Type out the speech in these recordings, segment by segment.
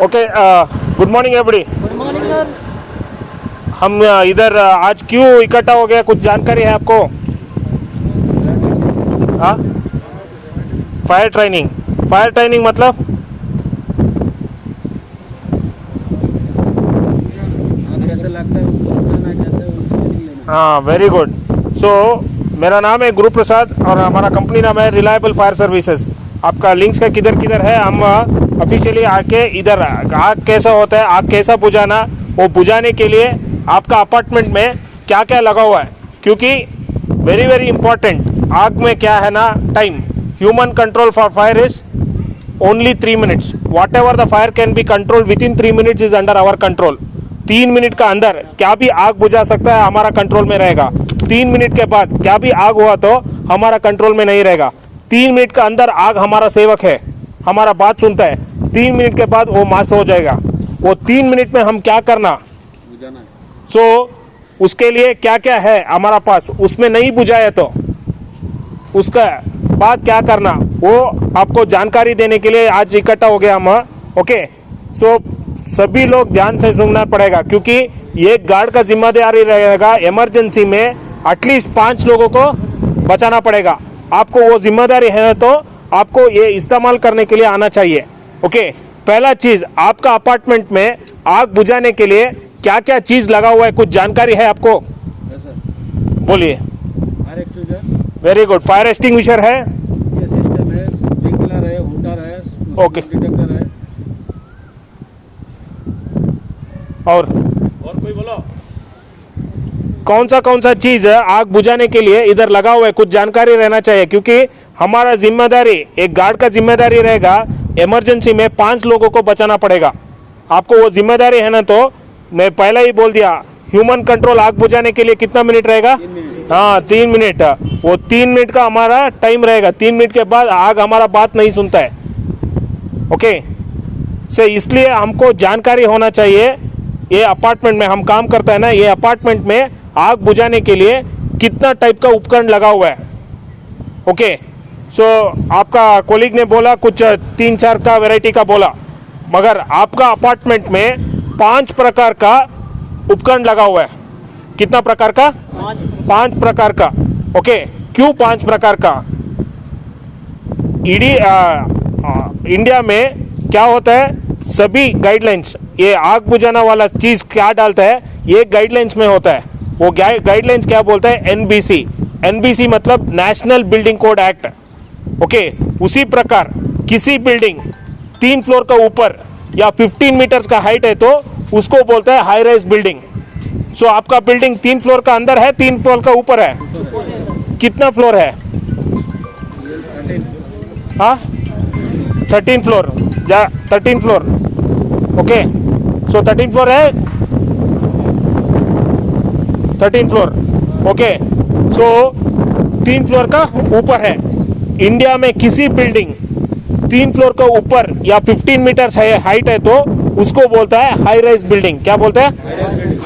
Okay, good morning everybody. Good morning sir. हम इधर आज क्यों इकट्ठा हो गया, कुछ जानकारी है आपको? हाँ, फायर ट्रेनिंग। फायर ट्रेनिंग मतलब कैसे लगता है उसको बनाना कैसे है, उसको ट्रेनिंग लेना। हाँ, वेरी गुड। सो मेरा नाम है गुरु प्रसाद और हमारा कंपनी नाम है रिलायबल फायर सर्विसेज। आपका लिंक्स का किधर किधर है, हम ऑफिशियली आके इधर आग कैसा होता है, आग कैसा बुझाना, वो बुझाने के लिए आपका अपार्टमेंट में क्या क्या लगा हुआ है, क्योंकि वेरी वेरी इंपॉर्टेंट। आग में क्या है ना, time. Human control for fire is only 3 minutes. Whatever the fire can be control within 3 minutes is under our control. 3 minute का अंदर क्या भी आग बुझा सकता है, हमारा कंट्रोल में रहेगा। 3 मिनट के बाद क्या भी आग हुआ तो हमारा कंट्रोल में नहीं रहेगा। 3 मिनट का अंदर आग हमारा सेवक है, हमारा बात सुनता है। 3 मिनट के बाद वो मास्ट हो जाएगा। वो 3 मिनट में हम क्या करना, बुझाना है। सो उसके लिए क्या क्या है हमारा पास, उसमें नहीं बुझाया तो उसका बाद क्या करना, वो आपको जानकारी देने के लिए आज इकट्ठा हो गया हम। ओके, सो सभी लोग ध्यान से सुनना पड़ेगा, क्योंकि एक गार्ड का जिम्मेदारी रहेगा इमरजेंसी में एटलीस्ट 5 लोगों को बचाना पड़ेगा। आपको वो जिम्मेदारी है तो आपको ये इस्तेमाल करने के लिए आना चाहिए। ओके, पहला चीज, आपका अपार्टमेंट में आग बुझाने के लिए क्या क्या चीज लगा हुआ है, कुछ जानकारी है आपको? Yes sir. बोलिए। Fire extinguisher, very good. Fire extinguisher है, ये सिस्टम है, स्प्रिंकलर है, हुटर है, ओके। डिटेक्टर है। और कोई बोलो। कौन सा चीज आग बुझाने के लिए इधर लगा हुआ है, कुछ जानकारी रहना चाहिए, क्योंकि हमारा जिम्मेदारी, एक गार्ड का जिम्मेदारी रहेगा इमरजेंसी में 5 लोगों को बचाना पड़ेगा। आपको वो जिम्मेदारी है ना, तो मैं पहले ही बोल दिया, ह्यूमन कंट्रोल आग बुझाने के लिए कितना मिनट रहेगा? 3 मिनट। हाँ, 3 मिनट। वो 3 मिनट का हमारा टाइम रहेगा। 3 मिनट के बाद आग हमारा बात नहीं सुनता है। ओके, सो इसलिए हमको जानकारी होना चाहिए। ये अपार्टमेंट में हम काम करते हैं ना, ये अपार्टमेंट में आग बुझाने के लिए कितना टाइप का उपकरण लगा हुआ है। ओके, सो आपका कोलीग ने बोला कुछ 3-4 का वैरायटी का बोला, मगर आपका अपार्टमेंट में 5 प्रकार का उपकरण लगा हुआ है। कितना प्रकार का? 5 प्रकार का। ओके, क्यों 5 प्रकार का? इंडिया में क्या होता है, सभी गाइडलाइंस, ये आग बुझाना वाला चीज क्या डालता है, ये गाइडलाइंस में होता है। वो गाइडलाइंस क्या बोलता है? एनबीसी। एनबीसी मतलब national building code act. Okay, उसी प्रकार किसी बिल्डिंग 3 फ्लोर का ऊपर या 15 मीटर्स का हाइट है तो उसको बोलता है हाई राइज बिल्डिंग। सो आपका बिल्डिंग 3 फ्लोर का अंदर है, 3 फ्लोर का ऊपर है, कितना फ्लोर है? 13 फ्लोर। 13 फ्लोर। ओके, सो 13 फ्लोर है, 13 फ्लोर। ओके, सो 3 फ्लोर का ऊपर है। इंडिया में किसी बिल्डिंग 3 फ्लोर का ऊपर या 15 मीटर्स है हाइट है तो उसको बोलता है हाई राइज बिल्डिंग। क्या बोलता है?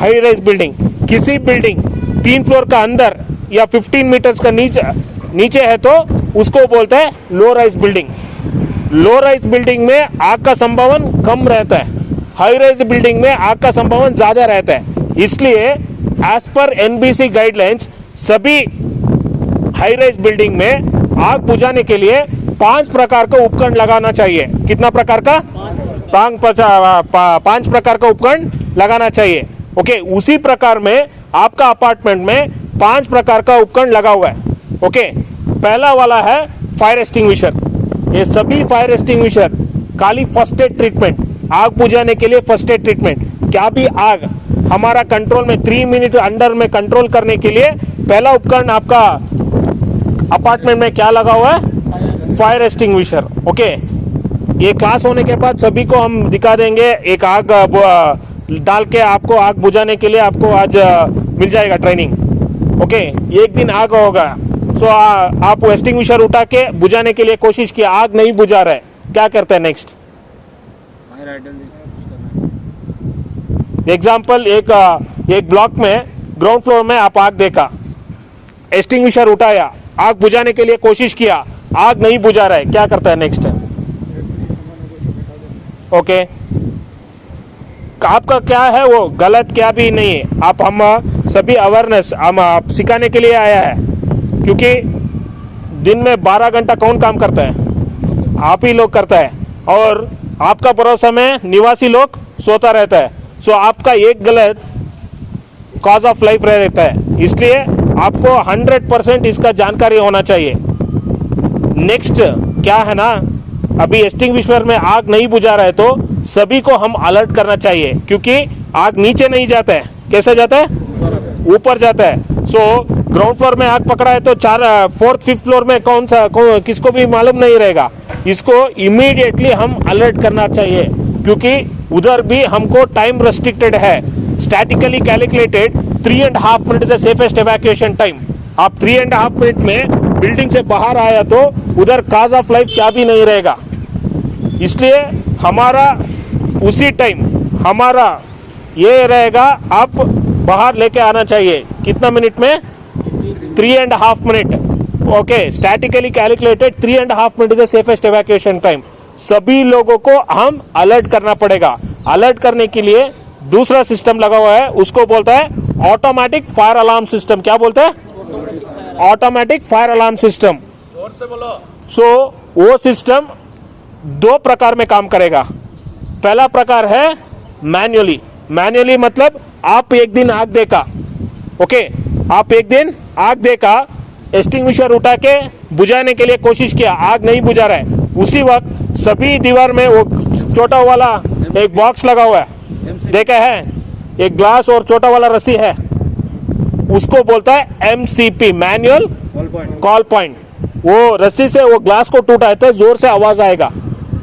High rise building. किसी बिल्डिंग 3 फ्लोर का अंदर या 15 मीटर्स का नीचे है तो उसको बोलता है low rise building. Low rise building में आग का संभावन कम रहता है, हाई राइज बिल्डिंग में आग का संभावन ज्यादा रहता है। इसलिए एज पर एनबीसी गाइडलाइंस सभी हाई राइज बिल्डिंग में आग बुझाने के लिए 5 प्रकार का उपकरण लगाना चाहिए। कितना प्रकार का? 5 प्रकार का उपकरण लगाना चाहिए। ओके, उसी प्रकार में आपका अपार्टमेंट में 5 प्रकार का उपकरण लगा हुआ है। ओके, पहला वाला है फायर एक्सटिंग्विशर। ये सभी फायर एक्सटिंग्विशर खाली फर्स्ट एड ट्रीटमेंट, आग बुझाने के लिए फर्स्ट एड ट्रीटमेंट। क्या भी आग हमारा कंट्रोल में 3 मिनट अंडर में कंट्रोल करने के लिए पहला उपकरण आपका अपार्टमेंट में क्या लगा हुआ है? Fire extinguisher. ओके, ये क्लास होने के बाद सभी को हम दिखा देंगे। एक आग डाल के आपको आग बुझाने के लिए आपको आज मिल जाएगा ट्रेनिंग। ओके, एक दिन आग होगा, सो आप एक्सटिंग्विशर उठा के बुझाने के लिए कोशिश किया, आग नहीं बुझा रहा है, क्या करते हैं नेक्स्ट? एग्जाम्पल, एक ब्लॉक में ग्राउंड फ्लोर में आप आग देखा, एक्सटिंग्विशर उठाया, आग बुझाने के लिए कोशिश किया, आग नहीं बुझा रहा है, क्या करता है नेक्स्ट? ओके, आपका क्या है वो गलत क्या भी नहीं है, आप हम सभी अवेयरनेस हम आप सिखाने के लिए आया है, क्योंकि दिन में 12 घंटा कौन काम करता है? आप ही लोग करता है, और आपका भरोसा में निवासी लोग सोता रहता है। सो आपका एक गलत कॉज ऑफ लाइफ रहता है, इसलिए आपको 100% इसका जानकारी होना चाहिए। नेक्स्ट क्या है ना, अभी एक्सटिंग्विशर में आग नहीं बुझा रहा है तो सभी को हम अलर्ट करना चाहिए, क्योंकि आग नीचे नहीं जाता है, कैसे जाता है? ऊपर जाता है। सो ग्राउंड फ्लोर में आग पकड़ा है तो 4th 5th फ्लोर में किसको भी मालूम नहीं रहेगा। इसको इमीडिएटली हम अलर्ट करना चाहिए, क्योंकि उधर भी हमको टाइम रेस्ट्रिक्टेड है, statically calculated 3.5 minute is the safest evacuation time. आप 3.5 मिनट में बिल्डिंग से बाहर आया तो उधर कॉज ऑफ लाइफ क्या भी नहीं रहेगा। इसलिए हमारा उसी टाइम हमारा ये रहेगा, आप बाहर लेके आना चाहिए कितना मिनट में? 3.5 minute. Okay, statically calculated 3.5 minute is the safest evacuation time. सभी लोगों को हम अलर्ट करना पड़ेगा। अलर्ट करने के लिए दूसरा सिस्टम लगा हुआ है, उसको बोलता है ऑटोमेटिक फायर अलार्म सिस्टम। क्या बोलते हैं? Automatic fire alarm system. So वो सिस्टम 2 प्रकार में काम करेगा। पहला प्रकार है मैन्युअली। मैन्युअली मतलब आप एक दिन आग देखा, ओके, आप एक दिन आग देखा, एक्सटिंग्विशर उठा के बुझाने के लिए कोशिश किया, आग नहीं बुझा रहा है, उसी वक्त सभी दीवार में वो छोटा वाला एक बॉक्स लगा हुआ है, देखा है? एक ग्लास और छोटा वाला रस्सी है, उसको बोलता है MCP, मैनुअल कॉल पॉइंट। वो रस्सी से वो ग्लास को टूटा है तो जोर से आवाज आएगा।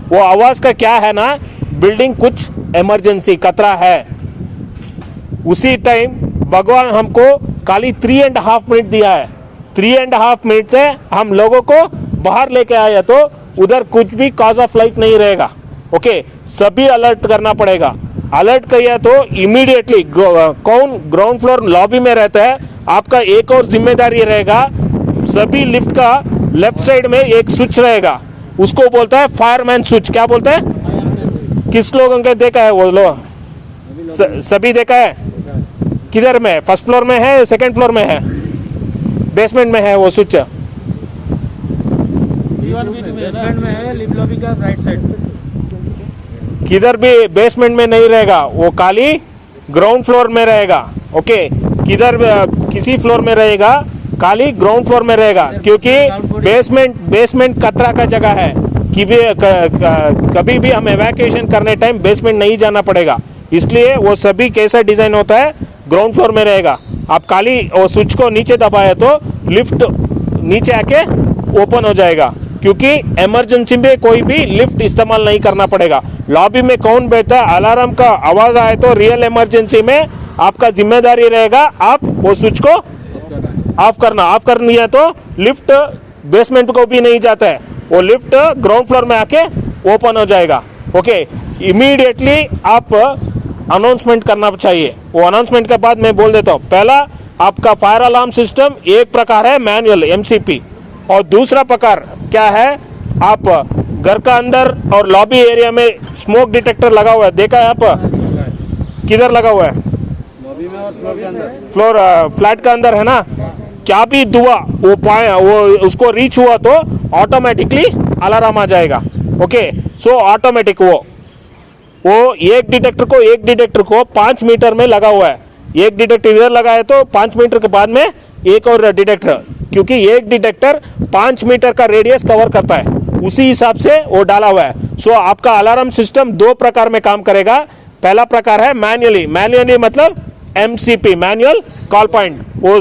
वो आवाज का क्या है ना, बिल्डिंग कुछ इमरजेंसी खतरा है। उसी टाइम भगवान हमको खाली 3.5 मिनट दिया है। 3.5 मिनट से हम लोगों को बाहर लेके आया तो उधर कुछ भी कॉज ऑफ लाइफ नहीं रहेगा। ओके, सभी अलर्ट करना पड़ेगा। अलर्ट किया तो इमीडिएटली कौन ग्राउंड फ्लोर लॉबी में रहता है, आपका एक और जिम्मेदारी रहेगा, सभी लिफ्ट का लेफ्ट साइड में एक स्विच रहेगा, उसको बोलता है फायरमैन स्विच। क्या बोलते हैं? किस लोगों के देखा है वो लोग? सभी देखा है? किधर में? फर्स्ट फ्लोर में है, सेकंड फ्लोर में है, बेसमेंट में है वो स्विच? बेसमेंट में है, लिफ्ट लॉबी का राइट साइड। किधर भी बेसमेंट में नहीं रहेगा, वो खाली ग्राउंड फ्लोर में रहेगा। ओके, किधर किसी फ्लोर में रहेगा, खाली ग्राउंड फ्लोर में रहेगा, क्योंकि बेसमेंट खतरा का जगह है। कभी भी हम एवैक्यूएशन करने टाइम बेसमेंट नहीं जाना पड़ेगा, इसलिए वो सभी कैसा डिजाइन होता है, ग्राउंड फ्लोर में रहेगा। आप खाली वो स्विच को नीचे दबाए तो लिफ्ट नीचे आके ओपन हो जाएगा, क्योंकि इमरजेंसी में कोई भी लिफ्ट इस्तेमाल नहीं करना पड़ेगा। लॉबी में कौन बैठा है, अलार्म का आवाज आए तो रियल इमरजेंसी में आपका जिम्मेदारी रहेगा, आप वो स्विच को ऑफ करना। ऑफ करनी है तो लिफ्ट बेसमेंट को भी नहीं जाता है, वो लिफ्ट ग्राउंड फ्लोर में आके ओपन हो जाएगा। ओके, इमीडिएटली आप अनाउंसमेंट करना चाहिए। वो अनाउंसमेंट के बाद मैं बोल देता हूँ, पहला आपका फायर अलार्म सिस्टम एक प्रकार है मैनुअल MCP, और दूसरा प्रकार क्या है, आप घर का अंदर और लॉबी एरिया में स्मोक डिटेक्टर लगा हुआ है, देखा है आप? किधर लगा हुआ है? लॉबी में और फ्लोर के अंदर। फ्लोर फ्लैट का अंदर है ना। क्या भी दुआ वो पाए वो उसको रीच हुआ तो ऑटोमेटिकली अलार्म आ जाएगा। ओके, सो ऑटोमेटिक वो एक डिटेक्टर को 5 मीटर में लगा हुआ है। एक डिटेक्टर इधर लगा है तो 5 मीटर के बाद में एक और डिटेक्टर, क्योंकि एक डिटेक्टर 5 मीटर का रेडियस कवर करता है, उसी हिसाब से वो डाला हुआ है। सो आपका अलार्म सिस्टम 2 प्रकार में काम करेगा। पहला प्रकार है मैन्युअली मतलब MCP, मैनुअल कॉल पॉइंट। वो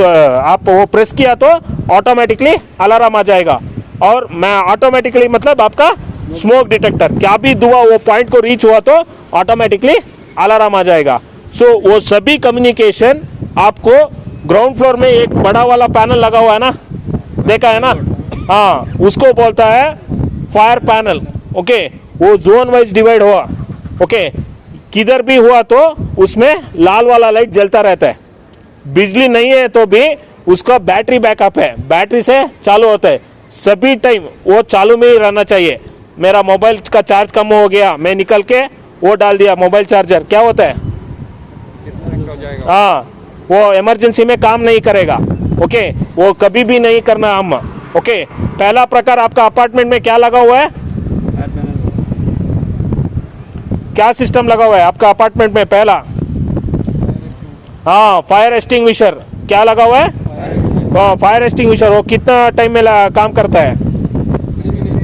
आप वो प्रेस किया तो ऑटोमेटिकली अलार्म आ जाएगा, और मैं ऑटोमेटिकली मतलब आपका स्मोक डिटेक्टर, क्या भी दुआ वो पॉइंट को रीच हुआ तो ऑटोमेटिकली अलार्म आ जाएगा। सो वो सभी कम्युनिकेशन आपको ग्राउंड फ्लोर में एक बड़ा वाला पैनल लगा हुआ है ना, देखा है ना? हाँ, उसको बोलता है फायर पैनल। ओके, वो जोन वाइज डिवाइड हुआ। ओके, किधर भी हुआ तो उसमें लाल वाला लाइट जलता रहता है। बिजली नहीं है तो भी उसका बैटरी बैकअप है, बैटरी से चालू होता है, सभी टाइम वो चालू में ही रहना चाहिए। मेरा मोबाइल का चार्ज कम हो गया, मैं निकल के वो डाल दिया मोबाइल चार्जर, क्या होता है? डिस्कनेक्ट हो जाएगा। हाँ, वो इमरजेंसी में काम नहीं करेगा। ओके, वो कभी भी नहीं करना हम। ओके, पहला प्रकार आपका अपार्टमेंट में क्या लगा हुआ है? फायर पैनल क्या सिस्टम लगा हुआ है आपका अपार्टमेंट में? पहला, हाँ, फायर एक्सटिंग्विशर। क्या लगा हुआ है? Fire extinguisher. वो कितना टाइम में काम करता है?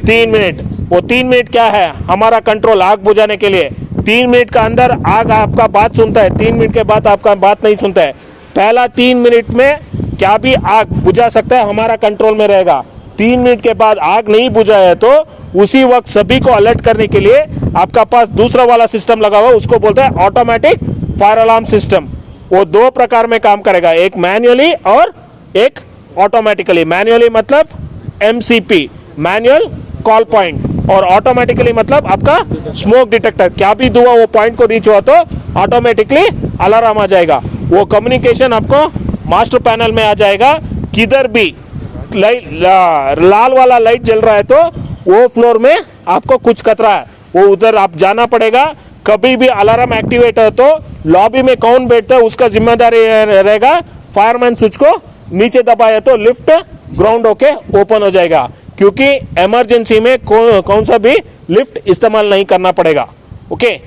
3 मिनट। वो 3 मिनट क्या है? हमारा कंट्रोल आग बुझाने के लिए। 3 मिनट का अंदर आग आपका बात सुनता है, 3 मिनट के बाद आपका बात नहीं सुनता है। पहला 3 मिनट में क्या भी आग बुझा सकता है, हमारा कंट्रोल में रहेगा। 3 मिनट के बाद आग नहीं बुझा है तो उसी वक्त सभी को अलर्ट करने के लिए आपका पास दूसरा वाला सिस्टम लगा हुआ है, उसको बोलते हैं ऑटोमेटिक फायर अलार्म सिस्टम। वो 2 प्रकार में काम करेगा, एक मैन्युअली और एक ऑटोमेटिकली। मैन्युअली मतलब MCP, मैनुअल कॉल पॉइंट, और ऑटोमेटिकली मतलब आपका स्मोक डिटेक्टर। क्या भी धुआं वो पॉइंट को रीच हुआ तो ऑटोमेटिकली अलार्म आ जाएगा। वो कम्युनिकेशन आपको मास्टर पैनल में आ जाएगा। किधर भी लाल वाला लाइट जल रहा है तो वो फ्लोर में आपको कुछ खतरा है, वो उधर आप जाना पड़ेगा। कभी भी अलार्म एक्टिवेट हो तो लॉबी में कौन बैठता है उसका जिम्मेदारी रहेगा। फायरमैन स्विच को नीचे दबाए तो लिफ्ट ग्राउंड होके ओपन हो जाएगा, क्योंकि इमरजेंसी में कौन सा भी लिफ्ट इस्तेमाल नहीं करना पड़ेगा। ओके,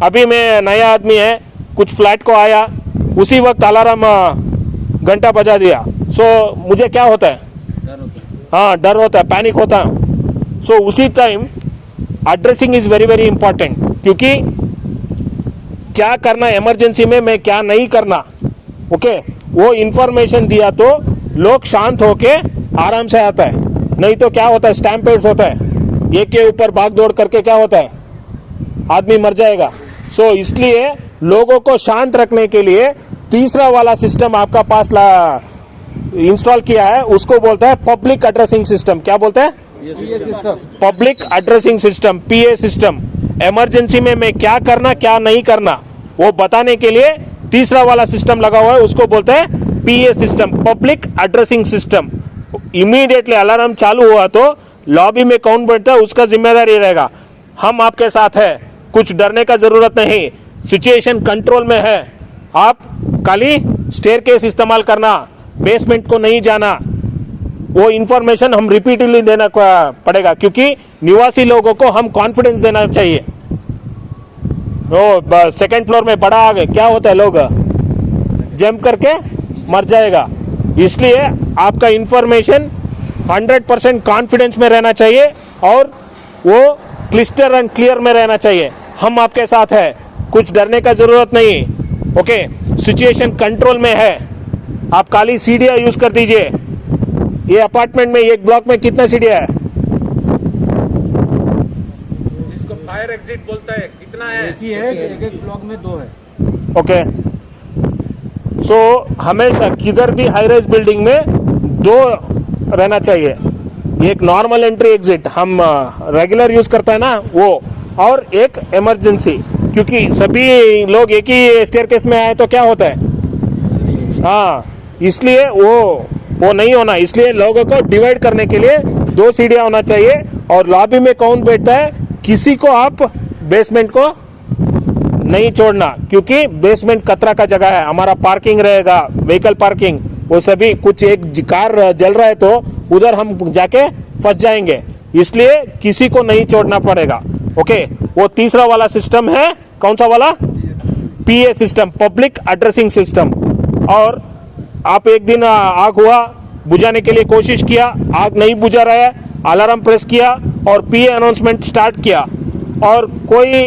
अभी मैं नया आदमी है, कुछ फ्लैट को आया, उसी वक्त अलार्म घंटा बजा दिया, सो मुझे क्या होता है? डर होता है। हाँ, डर होता है, पैनिक होता है। सो उसी time addressing is very very important, क्योंकि क्या करना इमरजेंसी में, मैं क्या नहीं करना। ओके, वो इंफॉर्मेशन दिया तो लोग शांत होके आराम से आता है, नहीं तो क्या होता है? स्टैम्पेड्स होता है, एक के ऊपर भाग दौड़ करके क्या होता है? आदमी मर जाएगा। सो इसलिए लोगों को शांत रखने के लिए तीसरा वाला सिस्टम आपका पास इंस्टॉल किया है, उसको बोलता है पब्लिक एड्रेसिंग सिस्टम। क्या बोलते हैं? ये system public addressing system, PA system. Emergency में मैं क्या करना क्या नहीं करना वो बताने के लिए तीसरा वाला सिस्टम लगा हुआ है, उसको बोलते हैं PA system, public addressing system. Immediately alarm चालू हुआ तो लॉबी में कौन बैठता है उसका जिम्मेदारी रहेगा। हम आपके साथ है, कुछ डरने का जरूरत नहीं, सिचुएशन कंट्रोल में है। आप खाली स्टेयरकेस इस्तेमाल करना, बेसमेंट को नहीं जाना। वो इंफॉर्मेशन हम रिपीटेडली देना पड़ेगा, क्योंकि निवासी लोगों को हम कॉन्फिडेंस देना चाहिए। वो सेकंड फ्लोर में बड़ा आग है, क्या होता है? लोग जंप करके मर जाएगा। इसलिए आपका इंफॉर्मेशन 100% कॉन्फिडेंस में रहना चाहिए और वो क्लिस्टर एंड क्लियर में रहना चाहिए। हम आपके साथ है, कुछ डरने का जरूरत नहीं। ओके, सिचुएशन कंट्रोल में है। आप खाली सीढ़ियां यूज कर दीजिए। ये अपार्टमेंट में एक ब्लॉक में कितना सीढ़ियां है? जिसको फायर एग्जिट बोलता है, कितना है? एक ही है, एक ब्लॉक में 2 है। ओके, सो हमेशा किधर भी हाई राइज बिल्डिंग में 2 रहना चाहिए, एक नॉर्मल एंट्री एग्जिट हम रेगुलर यूज करता है ना वो, और एक इमरजेंसी, क्योंकि सभी लोग एक ही स्टेयरकेस में आए तो क्या होता है? हाँ, इसलिए वो नहीं होना। इसलिए लोगों को डिवाइड करने के लिए 2 सीढ़ियां होना चाहिए। और लॉबी में कौन बैठता है, किसी को आप बेसमेंट को नहीं छोड़ना, क्योंकि बेसमेंट खतरा का जगह है। हमारा पार्किंग रहेगा, व्हीकल पार्किंग, वो सभी कुछ एक कार जल रहा है तो उधर हम जाके फंस जाएंगे, इसलिए किसी को नहीं छोड़ना पड़ेगा। ओके, वो तीसरा वाला सिस्टम है, कौन सा वाला? PA system, public addressing system. और आप एक दिन आग हुआ, बुझाने के लिए कोशिश किया, आग नहीं बुझा रहा है, अलार्म प्रेस किया और PA अनाउंसमेंट स्टार्ट किया, और कोई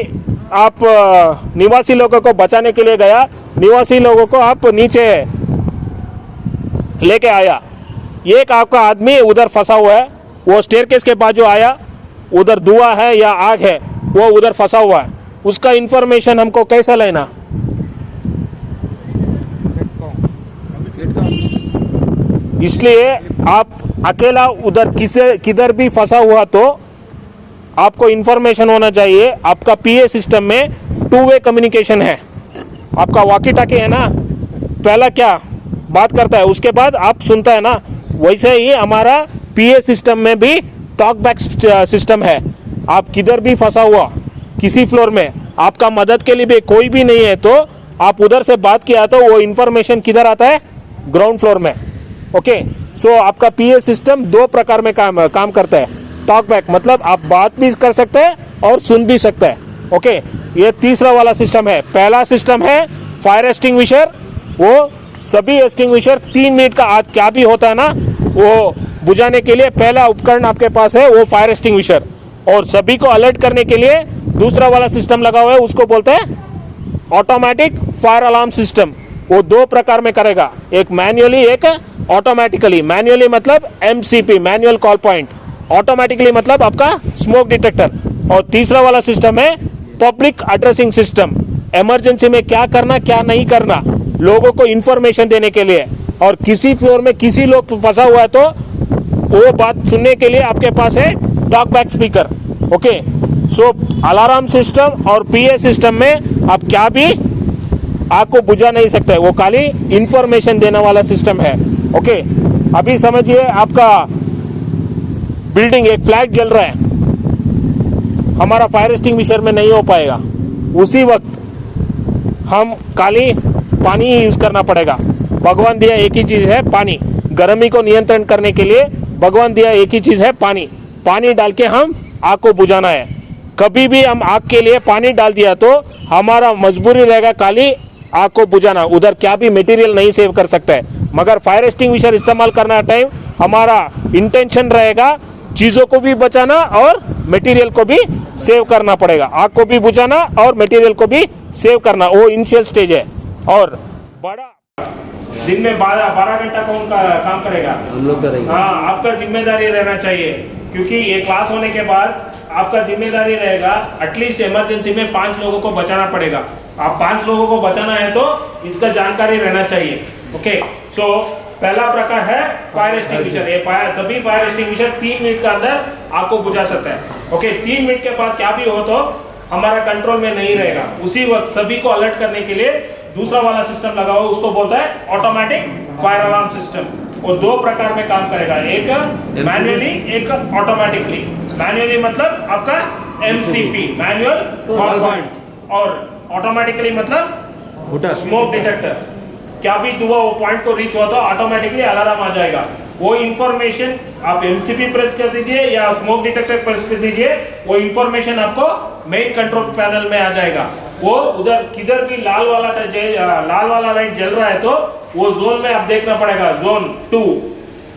आप निवासी लोगों को बचाने के लिए गया, निवासी लोगों को आप नीचे लेके आया, एक आपका आदमी उधर फंसा हुआ है, वो स्टेयरकेस के बाजू आया, उधर धुआं है या आग है, वो उधर फंसा हुआ है, उसका इंफॉर्मेशन हमको कैसे लेना? इसलिए आप अकेला उधर किधर भी फंसा हुआ तो आपको इंफॉर्मेशन होना चाहिए। आपका PA सिस्टम में 2 वे कम्युनिकेशन है। आपका वॉकी टॉकी है ना, पहला क्या बात करता है, उसके बाद आप सुनता है ना, वैसे ही हमारा पीए सिस्टम में भी टॉक बैक सिस्टम है। आप किधर भी फंसा हुआ किसी फ्लोर में, आपका मदद के लिए भी कोई भी नहीं है, तो आप उधर से बात किया तो वो इंफॉर्मेशन किधर आता है, ग्राउंड फ्लोर में। ओके, सो आपका पीए सिस्टम दो प्रकार में काम करता है। टॉक बैक मतलब आप बात भी कर सकते हैं और सुन भी सकते हैं। ओके, ये तीसरा वाला सिस्टम है। पहला सिस्टम है फायर एक्सटिंग्विशर। वो सभी एक्सटिंग्विशर 3 मिनट का आज क्या भी होता है ना, वो बुझाने के लिए पहला उपकरण आपके पास है वो फायर एक्सटिंग्विशर। और सभी को अलर्ट करने के लिए दूसरा वाला सिस्टम लगा हुआ है, उसको बोलते हैं ऑटोमेटिक फायर अलार्म सिस्टम। वो दो प्रकार में करेगा, एक मैन्युअली एक ऑटोमेटिकली। मैन्युअली मतलब MCP, manual call point. Automatically मतलब आपका स्मोक डिटेक्टर। और तीसरा वाला सिस्टम है पब्लिक एड्रेसिंग सिस्टम। इमरजेंसी में क्या करना क्या नहीं करना, लोगों को इंफॉर्मेशन देने के लिए। और किसी फ्लोर में किसी लोग फंसा हुआ है तो वो बात सुनने के लिए आपके पास है टॉक बैक स्पीकर। ओके, सो अलार्म सिस्टम और पीए सिस्टम में आप क्या भी आपको बुझा नहीं सकते, वो खाली इंफॉर्मेशन देने वाला सिस्टम है। ओके, अभी समझिए आपका बिल्डिंग एक फ्लैट जल रहा है, हमारा फायर एक्सटिंग्विशर में नहीं हो पाएगा, उसी वक्त हम खाली पानी ही यूज करना पड़ेगा। भगवान दिया एक ही चीज है पानी। गर्मी को नियंत्रण करने के लिए भगवान दिया एक ही चीज है पानी। पानी डाल के हम आग को बुझाना है। कभी भी हम आग के लिए पानी डाल दिया तो हमारा मजबूरी रहेगा खाली आग को बुझाना, उधर क्या भी मटेरियल नहीं सेव कर सकता है। मगर फायर एक्सटिंग्विशर इस्तेमाल करना टाइम हमारा इंटेंशन रहेगा चीजों को भी बचाना और मटेरियल को भी सेव करना पड़ेगा। आग को भी बुझाना और मटेरियल को भी सेव करना, वो इनिशियल स्टेज है। और बड़ा दिन में 12 घंटा कौन काम करेगा, हम लोग करेंगे। हाँ, आपका जिम्मेदारी रहना चाहिए, क्योंकि ये क्लास होने के बाद आपका जिम्मेदारी रहेगा एटलीस्ट इमरजेंसी में 5 लोगों को बचाना पड़ेगा। आप 5 लोगों को बचाना है तो इसका जानकारी रहना चाहिए। ओके, सो पहला प्रकार है फायर एक्सटिंग्विशर। ये सभी फायर एक्सटिंग्विशर 3 मिनट के अंदर आपको बुझा सकता है। ओके, 3 मिनट के बाद क्या भी हो तो हमारा कंट्रोल में नहीं रहेगा, उसी वक्त सभी को अलर्ट करने के लिए दूसरा वाला सिस्टम लगा हुआ, उसको बोलता है ऑटोमेटिक फायर अलार्म सिस्टम। और दो प्रकार में काम करेगा, एक मैन्युअली एक ऑटोमेटिकली। मैन्युअली मतलब आपका एमसीपी, मैनुअल कॉल पॉइंट, और ऑटोमेटिकली मतलब स्मोक डिटेक्टर। क्या भी धुआं वो पॉइंट को रीच हुआ तो ऑटोमेटिकली अलार्म आ जाएगा। वो इंफॉर्मेशन आप एमसीपी प्रेस कर दीजिए या स्मोक डिटेक्टर प्रेस कर दीजिए, वो इंफॉर्मेशन आपको मेन कंट्रोल पैनल में आ जाएगा। वो उधर किधर भी लाल वाला लाइट जल रहा है तो वो जोन में आप देखना पड़ेगा, जोन 2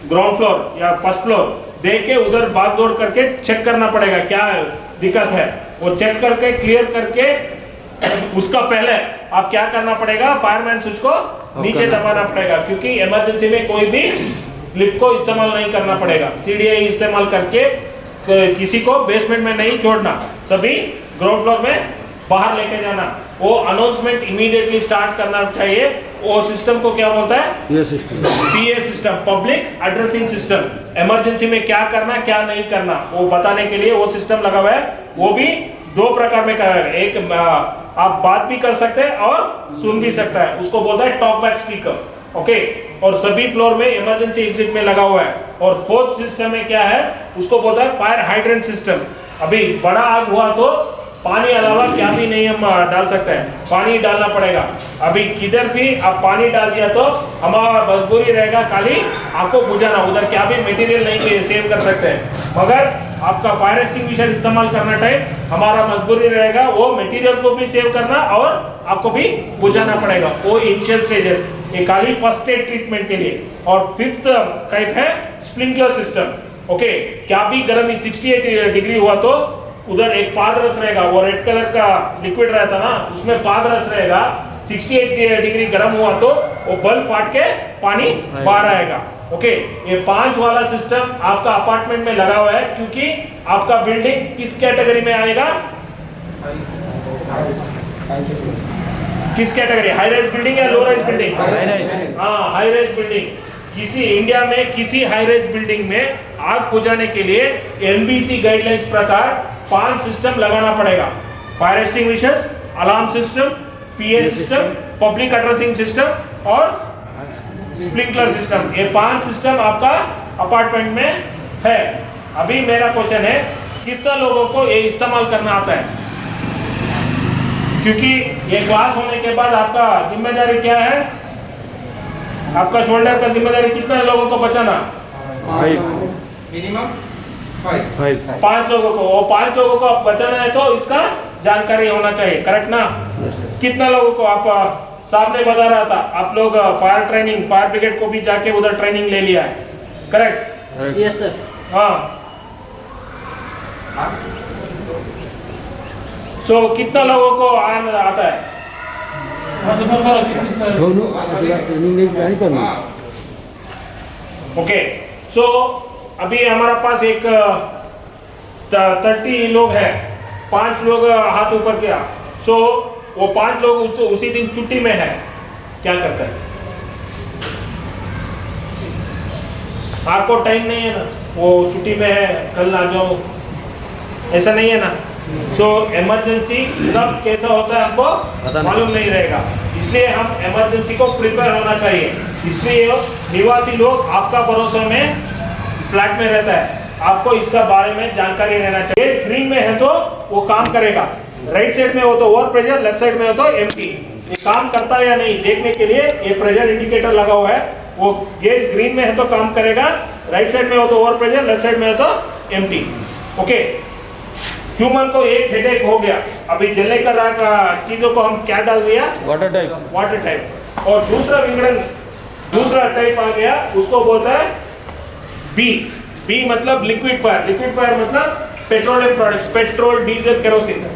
ग्राउंड फ्लोर या फर्स्ट फ्लोर देख के उधर भाग दौड़ करके चेक करना पड़ेगा क्या दिक्कत है। वो चेक करके क्लियर करके उसका पहले आप क्या करना पड़ेगा, फायरमैन स्विच को नीचे दबाना पड़ेगा, क्योंकि इमरजेंसी में कोई भी लिफ्ट को इस्तेमाल नहीं करना पड़ेगा। सीढ़ी इस्तेमाल करके किसी को बेसमेंट में नहीं छोड़ना, सभी ग्राउंड फ्लोर में बाहर लेके जाना। वो अनाउंसमेंट इमीडिएटली स्टार्ट करना चाहिए। वो सिस्टम को क्या बोलता है, PA system, public addressing system. Emergency में क्या करना क्या नहीं करना वो बताने के लिए वो सिस्टम लगा हुआ है। वो भी 2 प्रकार में करेगा, एक आप बात भी कर सकते हैं और सुन भी सकता है, उसको बोलता है टॉक बैक स्पीकर। ओके, और सभी फ्लोर में इमरजेंसी एग्जिट में लगा हुआ है। और 4th सिस्टम में क्या है, उसको बोलता है फायर हाइड्रेंट सिस्टम। अभी बड़ा आग हुआ तो पानी अलावा क्या भी नहीं हम डाल सकते हैं, पानी डालना पड़ेगा। अभी किधर भी आप पानी डाल दिया तो हमारा मजबूरी रहेगा खाली आपको बुझाना, उधर क्या भी मटेरियल नहीं सेव कर सकते हैं। मगर आपका फायर एक्सटिंग्विशर इस्तेमाल करना टाइम हमारा मजबूरी रहेगा वो मटेरियल को भी सेव करना और आपको भी बुझाना पड़ेगा। वो इनिशियल स्टेजेस, ये खाली फर्स्ट एड ट्रीटमेंट के लिए। और 5th टाइप है स्प्रिंकलर सिस्टम। ओके, क्या भी गर्मी 68 डिग्री हुआ तो उधर एक पादरस रहेगा, वो रेड कलर का लिक्विड रहता ना, उसमें पादरस रहेगा। 68 डिग्री गर्म हुआ तो वो बल्ब फाट के पानी बाहर आएगा। ओके, ये 5 वाला सिस्टम आपका अपार्टमेंट में लगा हुआ है, क्योंकि आपका बिल्डिंग किस कैटेगरी में आएगा, किस कैटेगरी, हाई राइज बिल्डिंग या लो राइज बिल्डिंग? हाँ, हाई राइज बिल्डिंग। किसी इंडिया में किसी हाई राइज बिल्डिंग में आग बुझाने के लिए एनबीसी गाइडलाइंस प्रकार 5 सिस्टम लगाना पड़ेगा। Fire extinguishers, alarm system, PA system, public addressing system और स्प्रिंकलर सिस्टम। ये 5 सिस्टम आपका अपार्टमेंट में है। अभी मेरा क्वेश्चन है, कितना लोगों को ये इस्तेमाल करना आता है? क्योंकि ये क्लास होने के बाद आपका जिम्मेदारी क्या है? आपका शोल्डर का जिम्मेदारी कितना लोगों को बचाना? मिनिमम 5 लोगों को। वो 5 लोगों को आप बचाना है तो इसका जानकारी होना चाहिए, करेक्ट ना? कितना लोगों को आप सामने बता रहा था, आप लोग फायर ट्रेनिंग, फायर ब्रिगेड को भी जाके उधर ट्रेनिंग ले लिया है, करेक्ट? Yes sir. हाँ। सो कितना लोगों को आता है? ओके, सो अभी हमारा पास एक 30 लोग हैं, 5 लोग हाथ ऊपर किया। सो वो 5 लोग उसी दिन छुट्टी में है, क्या करता है? आपको टाइम नहीं है ना, वो छुट्टी में है, कल आ जाओ, ऐसा नहीं है ना? सो इमरजेंसी कब कैसा होता है हमको मालूम नहीं रहेगा, इसलिए हम इमरजेंसी को प्रिपेयर होना चाहिए। इसलिए निवासी लोग आपका भरोसा में फ्लैट में रहता है, आपको इसका बारे में जानकारी रहना चाहिए। ग्रीन में है तो वो काम करेगा, राइट साइड में हो तो ओवर प्रेशर, लेफ्ट साइड में हो तो एम्प्टी। ये काम करता है या नहीं देखने के लिए ये प्रेशर इंडिकेटर लगा हुआ है। वो गेज ग्रीन में है तो काम करेगा, राइट साइड में हो तो ओवर प्रेशर, लेफ्ट साइड में हो तो एम्प्टी। ओके, ह्यूमन को एक हेडेक हो गया, अभी जलने का चीजों को हम क्या डाल दिया? Water type. और दूसरा विंगड़न, दूसरा टाइप आ गया, उसको बोलता है बी मतलब लिक्विड फायर। लिक्विड फायर मतलब petroleum products, petrol, diesel, kerosene.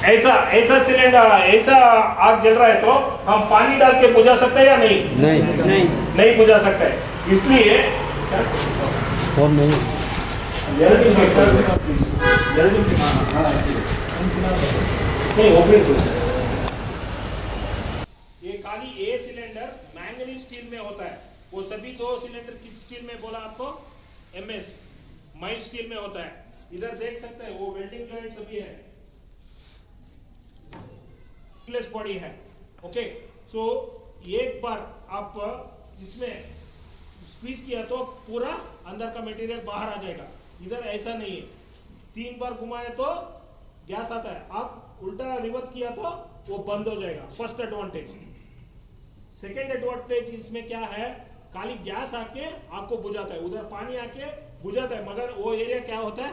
ऐसा सिलेंडर, ऐसा आग जल रहा है तो हम पानी डाल के बुझा सकते हैं या नहीं? नहीं बुझा सकते है। इसलिए ये खाली ए सिलेंडर मैंगनीज स्टील में होता है। वो सभी 2 सिलेंडर किस स्टील में बोला आपको? MS माइल्ड स्टील में होता है। इधर देख सकते हैं वो वेल्डिंग जॉइंट सभी है, स्टीललेस बॉडी है। ओके, सो एक बार आप इसमें स्क्वीज किया तो पूरा अंदर का मटेरियल बाहर आ जाएगा। इधर ऐसा नहीं है, 3 बार घुमाए तो गैस आता है, आप उल्टा रिवर्स किया तो वो बंद हो जाएगा। First advantage. सेकेंड एडवांटेज इसमें क्या है? खाली गैस आके आपको बुझाता है, उधर पानी आके बुझाता है, मगर वो एरिया क्या होता है?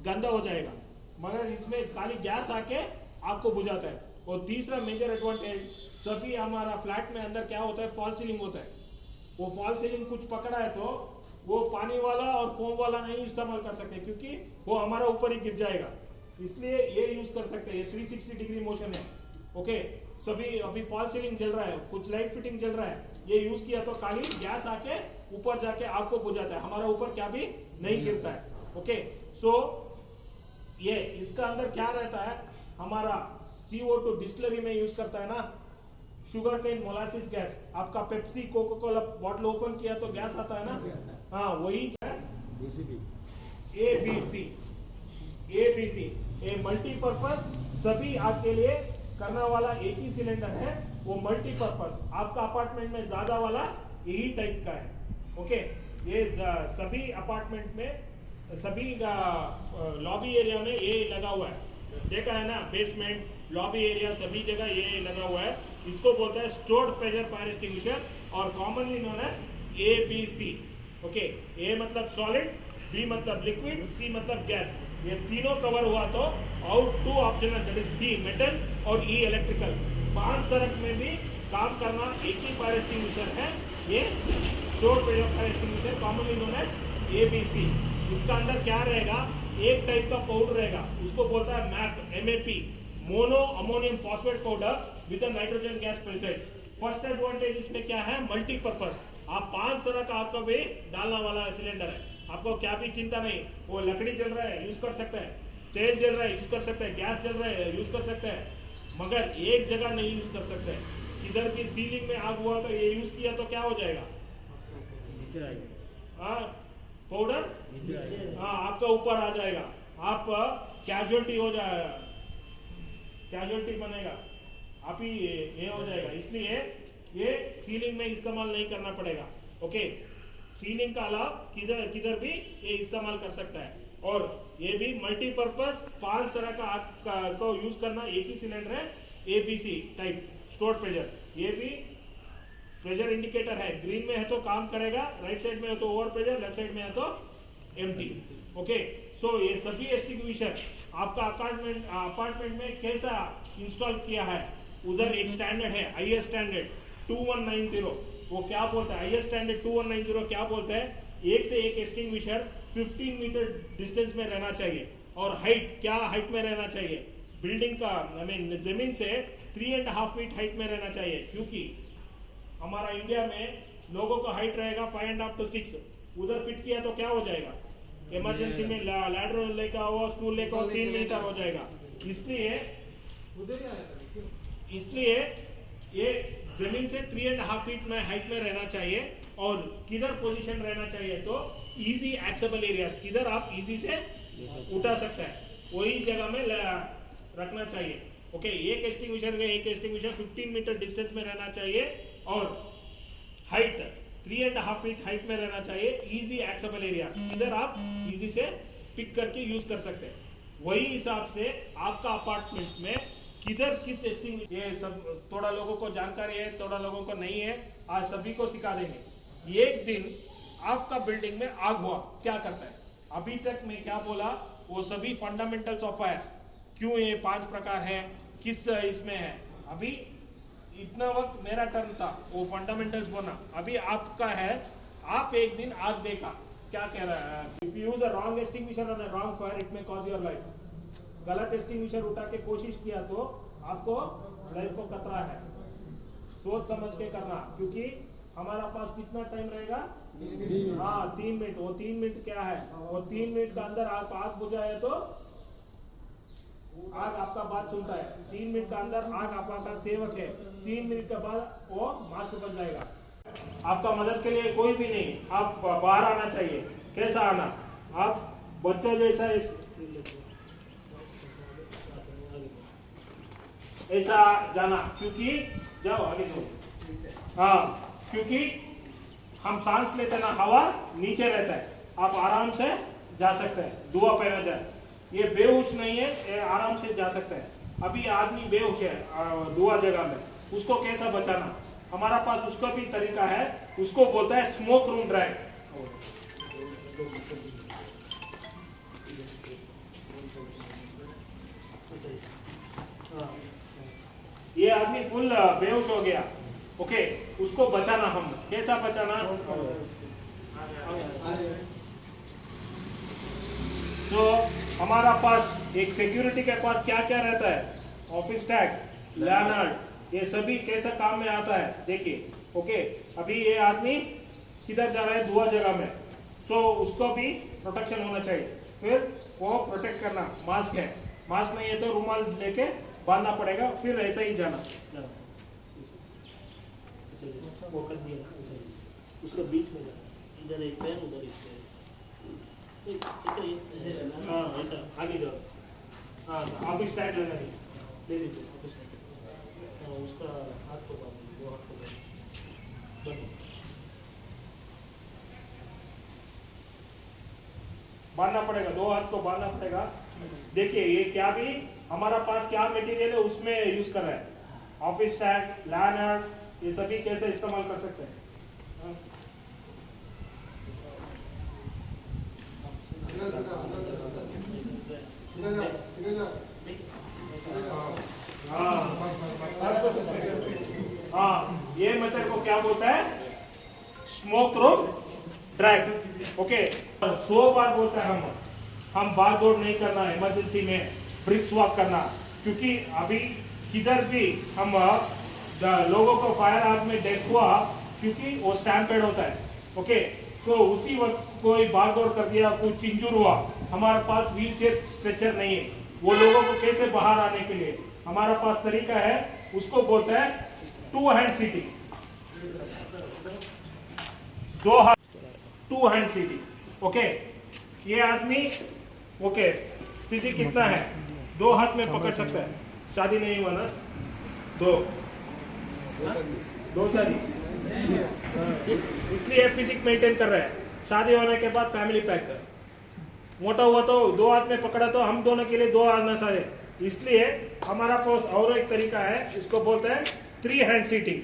गंदा हो जाएगा। मगर इसमें खाली गैस आके आपको बुझाता है। और तीसरा मेजर एडवांटेज, सभी हमारा फ्लैट में अंदर क्या होता है? फॉल सीलिंग होता है। वो फॉल सीलिंग कुछ पकड़ा है तो वो पानी वाला और फोम वाला नहीं इस्तेमाल कर सकते, क्योंकि वो हमारा ऊपर ही गिर जाएगा। इसलिए ये यूज कर सकते हैं, ये 360 डिग्री मोशन है। ओके, सभी अभी फॉल सीलिंग चल रहा है, कुछ लाइट फिटिंग चल रहा है, ये यूज किया तो खाली गैस आके ऊपर जाके आपको बुझाता है, हमारा ऊपर क्या भी नहीं गिरता है। ओके, सो ये इसका अंदर क्या रहता है? हमारा CO2 डिस्टिलरी में यूज करता है ना, शुगर केन मोलासिस गैस। आपका Pepsi, Coca Cola bottle open किया तो गैस आता है ना, हाँ वही गैस ABC। ये मल्टीपर्पज सभी आपके लिए करने वाला एक ही सिलेंडर है, वो मल्टीपर्पज। आपका अपार्टमेंट में ज्यादा वाला यही टाइप का है। ओके, ये सभी अपार्टमेंट में, सभी लॉबी एरिया में ये लगा हुआ है, देखा है ना? बेसमेंट, लॉबी एरिया, सभी जगह ये लगा हुआ है। इसको बोलता है स्टोर्ड प्रेशर फायर एक्सटिंग्विशर, और commonly known as ABC। Okay, A मतलब सॉलिड, B मतलब लिक्विड, C मतलब गैस। ये तीनों कवर हुआ तो out 2 optional, that is D metal और E इलेक्ट्रिकल। 5 तरह में भी काम करना एक ही फायर एक्सटिंग्विशर है, ये stored pressure fire extinguisher, commonly known as ABC। इसका अंदर क्या रहेगा? एक टाइप का पाउडर रहेगा, उसको बोलता है MAP, mono ammonium phosphate powder with nitrogen gas present. First advantage इसमें क्या है? मल्टीपर्पज। आप 5 तरह का आपका भी डालने वाला सिलेंडर है, आपको क्या भी चिंता नहीं। वो लकड़ी जल रहा है यूज कर सकते हैं, तेल जल रहा है यूज कर सकते हैं, गैस जल रहा है यूज कर सकते हैं, मगर एक जगह नहीं यूज कर सकते। इधर की सीलिंग में आग हुआ तो ये यूज किया तो क्या हो जाएगा? पाउडर हाँ आपका ऊपर आ जाएगा, आप कैजुअलिटी हो जाएगा, कैजुअलिटी बनेगा, आप ही ये हो जाएगा। इसलिए ये सीलिंग में इस्तेमाल नहीं करना पड़ेगा। ओके, सीलिंग का अलावा किधर किधर भी ये इस्तेमाल कर सकता है। और ये भी मल्टीपर्पज 5 तरह का आग को यूज करना। एक ही सिलेंडर है, ABC टाइप स्टोर प्रेशर। ये भी प्रेशर इंडिकेटर है, ग्रीन में है तो काम करेगा, राइट साइड में है तो ओवर प्रेशर, लेफ्ट साइड में है तो एम्प्टी। ओके, सो ये सभी एक्सटिंग्विशर आपका अपार्टमेंट में कैसा इंस्टॉल किया है। उधर एक स्टैंडर्ड है, IS स्टैंडर्ड 2190। वो क्या बोलता है, IS स्टैंडर्ड 2190 क्या बोलता है, एक से एक एक्सटिंग्विशर 15 मीटर डिस्टेंस में रहना चाहिए। और हाइट, क्या हाइट में रहना चाहिए, बिल्डिंग का जमीन से 3.5 फीट हाइट में रहना चाहिए। क्योंकि हमारा इंडिया में लोगों का हाइट रहेगा 5.5 to 6। उधर फिट किया तो क्या हो जाएगा, इमरजेंसी में लैडर लेकर हो, स्टूल लेकर हो, 3 मीटर हो जाएगा। इसलिए ये जमीन से 3.5 फीट में हाइट में रहना चाहिए। और किधर पोजीशन रहना चाहिए, तो इजी एक्सेबल एरियाज, किधर आप इजी से उठा सकते हैं वही जगह में रखना चाहिए। ओके, एक एक्सटिंग्विशर 15 मीटर डिस्टेंस में रहना चाहिए और हाइट 3.5 फीट हाइट में रहना चाहिए। इजी एक्सेबल एरिया, इधर आप इजी से पिक करके यूज कर सकते हैं। वही हिसाब से आपका अपार्टमेंट में किधर किस एक्सटिंग्विशर, ये सब थोड़ा लोगों को जानकारी है, थोड़ा लोगों को नहीं है, आज सभी को सिखा देंगे। एक दिन आपका बिल्डिंग में आग हुआ, क्या करता है। अभी तक मैं क्या बोला, वो सभी फंडामेंटल्स ऑफ फायर, क्यों ये 5 प्रकार है, किस इसमें है। अभी इतना वक्त मेरा टर्न था वो फंडामेंटल्स बोलना, अभी आपका है। आप एक दिन आग देखा, क्या कह रहा है, if you use a wrong extinguisher on a wrong fire it may cause your life. गलत एक्सटिंग्विशर उठा के कोशिश किया तो आपको लाइफ को खतरा है। सोच समझ के करना, क्योंकि हमारा पास कितना टाइम रहेगा, हाँ 3 मिनट। वो 3 मिनट क्या है, वो 3 मिनट के अंदर आप आग बुझाए तो आग आपका बात सुनता है। 3 मिनट के अंदर आग आपका सेवक है। 3 मिनट के बाद वो मास्टर बन जाएगा। आपका मदद के लिए कोई भी नहीं, आप बाहर आना चाहिए। कैसा आना, आप बच्चों जैसा ऐसा जाना, क्योंकि जाओ आगे जाओ। हाँ, क्योंकि हम सांस लेते ना, हवा नीचे रहता है, आप आराम से जा सकते हैं। दुआ पहना जाए, ये बेहोश नहीं है, ये आराम से जा सकते हैं। अभी आदमी बेहोश है दुआ जगह में, उसको कैसा बचाना, हमारा पास उसका भी तरीका है। उसको बोलता है स्मोक रूम ड्राइव। ये आदमी फुल बेहोश हो गया। ओके, उसको बचाना, हम कैसा बचाना, तो हमारा पास एक सिक्योरिटी के पास क्या क्या रहता है, ऑफिस टैग, लैंडलॉर्ड, ये सभी कैसा काम में आता है देखिए। ओके, अभी ये आदमी किधर जा रहा है, दुआ जगह में, सो उसको भी प्रोटेक्शन होना चाहिए। फिर वो प्रोटेक्ट करना, मास्क है, मास्क नहीं है तो रुमाल लेके बांधना पड़ेगा, फिर ऐसा ही जाना। वो कर दिया उसको बीच में इधर एक पैर उधर एक पैर, हाँ ऐसा आगे जाओ। हाँ, ऑफिस टाइट लगा ले लीजिए ऑफिस टाइट। उसका हाथ को बांध, 2 हाथ को बांधना पड़ेगा, 2 हाथ को बांधना पड़ेगा। देखिए ये क्या भी हमारा पास क्या मटेरियल है उसमें यूज कर रहा है। ऑफिस टैग, लैंडलॉर्ड, ये सभी कैसे इस्तेमाल कर सकते हैं। हाँ, ये मेथड को क्या बोलता है, स्मोक रूम ड्रैग। ओके, 100 बार बोलता है हम भाग दौड़ नहीं करना, इमरजेंसी में ब्रिक्स वॉक करना। क्योंकि अभी किधर भी हम लोगों को फायर आग में डेथ हुआ, क्योंकि वो स्टैम्पेड होता है। ओके, तो उसी वक्त कोई भाग दौड़ कर दिया, कुछ इंजूर हुआ, हमारे पास व्हील चेयर स्ट्रेचर नहीं है, वो लोगों को कैसे बाहर आने के लिए हमारा पास तरीका है, उसको बोलता है 2 हैंड सीटिंग। 2 हाथ, 2 हैंड सीटिंग। ओके, ये आदमी ओके फिजिक कितना है, 2 हाथ में पकड़ सकता है। शादी नहीं हुआ ना, 2 दो शादी, इसलिए फिजिक मेंटेन कर रहे हैं। शादी होने के बाद फैमिली पैक कर, मोटा हुआ तो दो हाथ में पकड़ा तो हम दोनों के लिए दो आना चाहिए, इसलिए हमारा पास और एक तरीका है, इसको बोलते हैं 3 हैंड सीटिंग।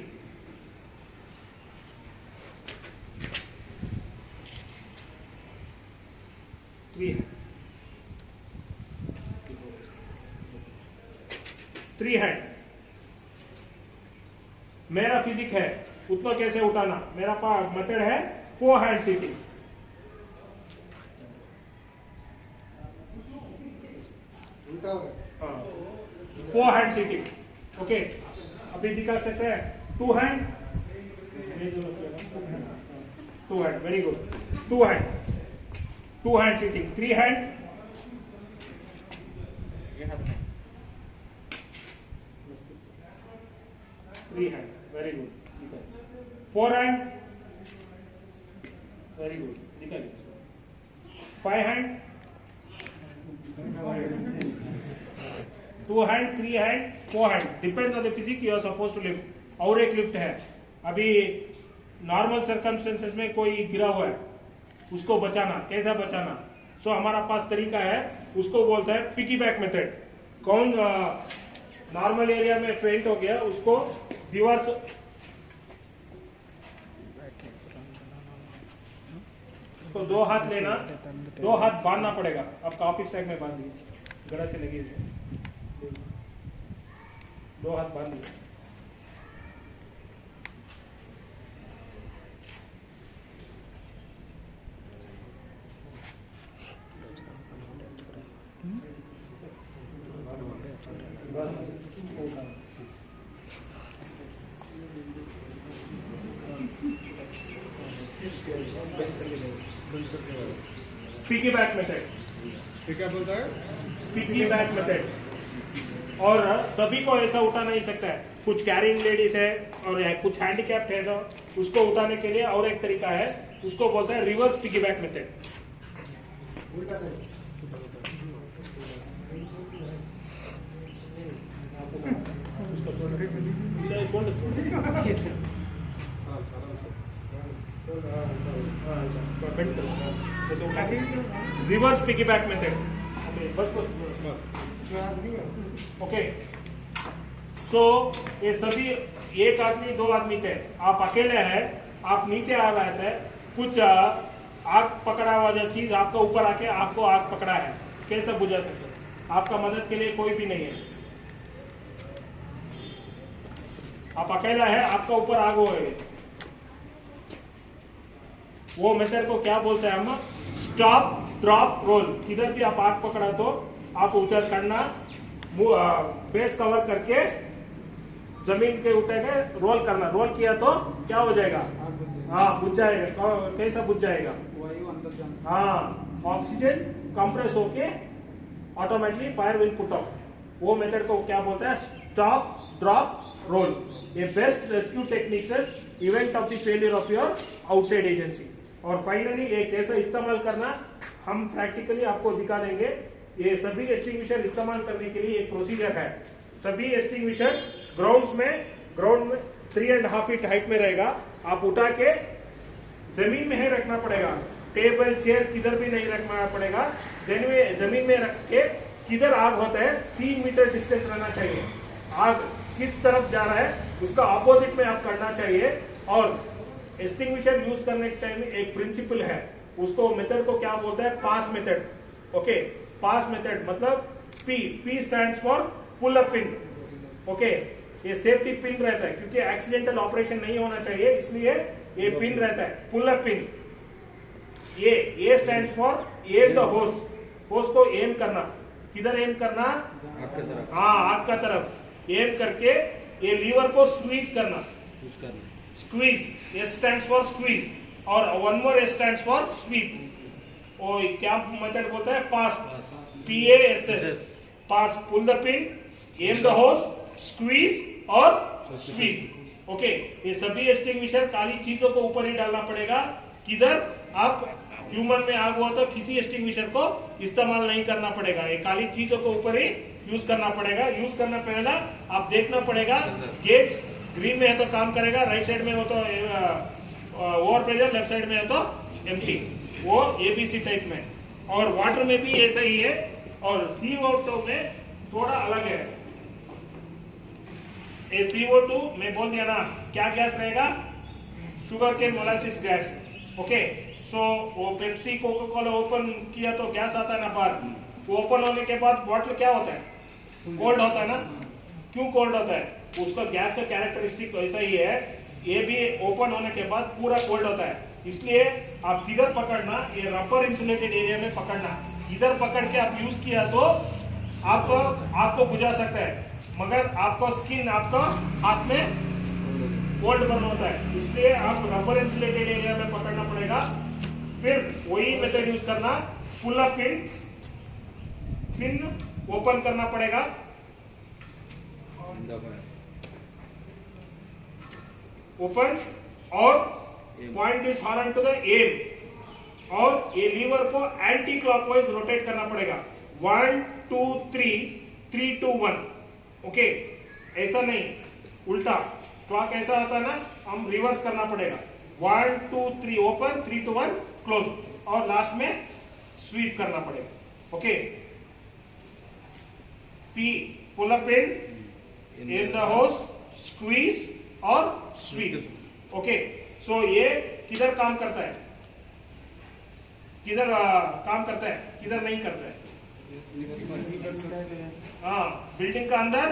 Three hand. मेरा फिजिक है उतना कैसे उठाना, मेरा पास मेथड है 4 हैंड सीटिंग। हाँ, 4 हैंड सीटिंग। ओके, अभी दिखा सकते हैं 2 hand, 2 hand, very good, 2 hand sitting, 3 hand, 3 hand, very good, 4 hand, very good, दिखाइए, 5 hand, 2 hand, 3 hand, 4 hand, depends on the physique you are suppose to lift. और एक lift है, अभी नॉर्मल सर्कमस्टेंसेस में कोई गिरा हुआ है, उसको बचाना, कैसा बचाना, सो हमारा पास तरीका है, उसको बोलते हैं पिकी बैक मेथड। कौन नॉर्मल एरिया में फेंट हो गया, उसको दीवार से उसको 2 हाथ लेना, 2 हाथ बांधना पड़ेगा, आपका ऑफिस टाइप में बांध दिए, गला से लगी 2 हाथ बांध दिए। पिकी बैक मेथड, क्या बोलता है? पिकी बैक मेथड। और सभी को ऐसा उठा नहीं सकता है, कुछ कैरिंग लेडीज है और कुछ हैंडीकैप्ड है, तो उसको उठाने के लिए और एक तरीका है, उसको बोलते हैं रिवर्स पिकी बैक मेथड। रिवर्स पिकी बैक मेथड। ओके, सो ये सभी एक आदमी 2 आदमी थे, आप अकेले हैं, आप नीचे आ रहे थे, कुछ आग पकड़ा हुआ जो चीज आपका ऊपर आके आपको आग पकड़ा है, कैसे बुझा सकते? आपका मदद के लिए कोई भी नहीं है, आप अकेला है, आपका ऊपर आग हो गई, वो मेथड को क्या बोलते हैं हम? Stop drop roll. किधर भी आप आग पकड़ा तो आप उतर करना, फेस कवर करके जमीन पे उठे के रोल करना, रोल किया तो क्या हो जाएगा? हाँ, बुझ जाएगा। कैसा बुझ जाएगा? हाँ, ऑक्सीजन कंप्रेस होके automatically fire will put off. वो मेथड को क्या बोलते हैं? Stop drop roll. ये बेस्ट रेस्क्यू टेक्निक्स है event of the failure of your outside agency. और फाइनली एक कैसा इस्तेमाल करना हम प्रैक्टिकली आपको दिखा देंगे। ये सभी एक्सटिंग्विशर इस्तेमाल करने के लिए एक प्रोसीजर है। सभी एक्सटिंग्विशर ग्राउंड में 3.5 फीट हाइट में रहेगा। आप उठा के जमीन में ही रखना पड़ेगा, टेबल चेयर किधर भी नहीं रखना पड़ेगा, जमीन में रख के किधर आग होता है 3 मीटर डिस्टेंस रहना चाहिए। आग किस तरफ जा रहा है उसका ऑपोजिट में आप करना चाहिए। और एक्सटिंग्विशर यूज करने के टाइम एक प्रिंसिपल है, उसको मेथड को क्या बोलते हैं? Pass method. Okay, pass method मतलब P stands for pull up pin. Okay, ये सेफ्टी पिन रहता है क्योंकि एक्सीडेंटल ऑपरेशन नहीं होना चाहिए, इसलिए ये पिन रहता है, पुल अप पिन। ये स्टैंड्स फॉर एम द होस। होस को एम करना, किधर एम करना? हाँ, आग का तरफ एम करके ये लीवर को स्क्वीज करना, स्क्वीज। ये स्टैंड्स फॉर स्क्वीज। और one more A stands for sweep. और क्या मेथड बोलता है? Pass, PASS, pass, pull the pin, aim the hose, squeeze और स्वीप। ओके, ये सभी एक्सटिंग्विशर काली चीजों को ऊपर ही डालना पड़ेगा। किधर? आप ह्यूमन में आग हुआ तो किसी एक्सटिंग्विशर को इस्तेमाल नहीं करना पड़ेगा, ये काली चीजों को ऊपर ही यूज करना पड़ेगा। यूज करना पहला आप देखना पड़ेगा गेज ग्रीन में है तो काम करेगा, राइट साइड में हो तो ओवर प्रेशर, लेफ्ट साइड में है तो एम्प्टी, वो एबीसी टाइप में। और वाटर में भी ऐसा ही है, और CO2 में थोड़ा अलग है। ये CO2 मैं बोल दिया ना, क्या गैस रहेगा, sugar cane molasses gas. Okay, so वो पेप्सी कोका कोला ओपन किया तो गैस आता है ना बाहर, वो ओपन होने के बाद बॉटल क्या होता है, कोल्ड होता है ना। क्यों कोल्ड होता है, उसका गैस का कैरेक्टरिस्टिक ऐसा ही है, ये भी ओपन होने के बाद पूरा कोल्ड होता है। इसलिए आप किधर पकड़ना, ये रबर इंसुलेटेड एरिया में पकड़ना, इधर पकड़ के आप यूज किया तो आपको बुझा सकता है, मगर आपको स्किन आपका हाथ में कोल्ड बर्न होता है, इसलिए आप रबर इंसुलेटेड एरिया में पकड़ना पड़ेगा। फिर वही मेथड यूज करना, पुल अप पिन ओपन करना पड़ेगा, ओपन, और point is horn to the aim, और ये लीवर को एंटी क्लॉकवाइज रोटेट करना पड़ेगा, 1 2 3 3 2 1। ओके, ऐसा नहीं, उल्टा क्लॉक ऐसा होता है ना, हम रिवर्स करना पड़ेगा, 1 2 3 ओपन, 3 2 1 क्लोज, और लास्ट में स्वीप करना पड़ेगा। Okay, P pull up in the hose, squeeze और स्वीप। ओके, सो ये किधर काम करता है, किधर काम करता है, किधर नहीं करता है। हाँ, बिल्डिंग का अंदर